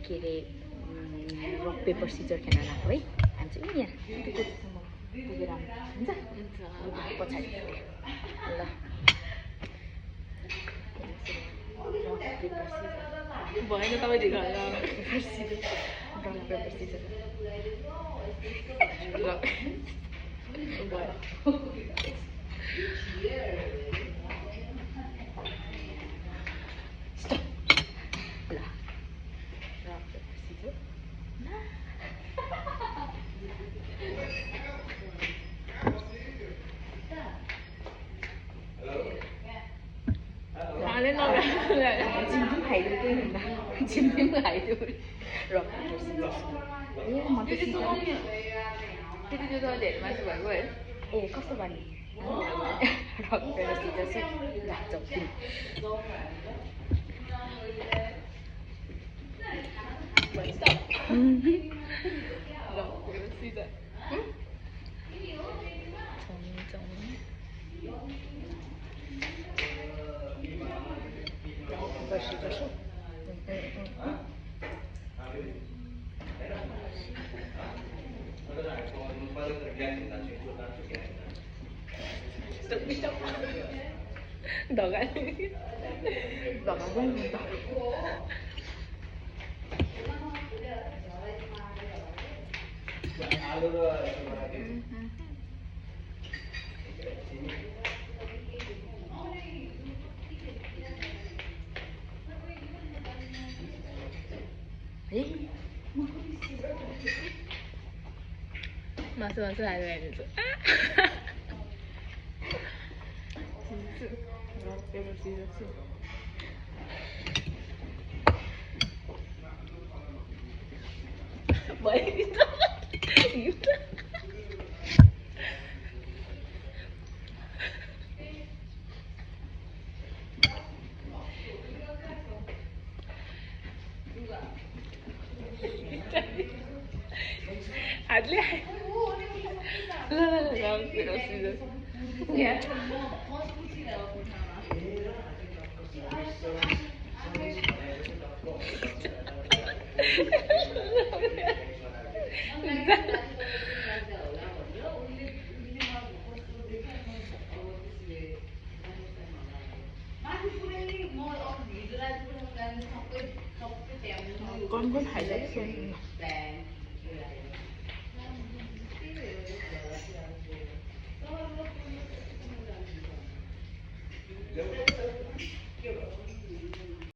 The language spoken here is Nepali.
के अरे रक पेपर सिजर खेल्न गएको है। हामी चाहिँ यहाँ त्यो कोटीसम्म पुगेर हुन्छ पछाडि ल भएन तपाईँले घर पेपर सिजर जिम्मी पनि खाइदियो रक पेपर सिजर ए म त त्यति त्यो त धेरै मान्छे भएको है ए कस्तो गर्ने रक पेपर सिजर चाहिँ लाग्छ धगा मासु खाएर हेर्नु रक पेपर सिजर हातले कौन खाइरहेको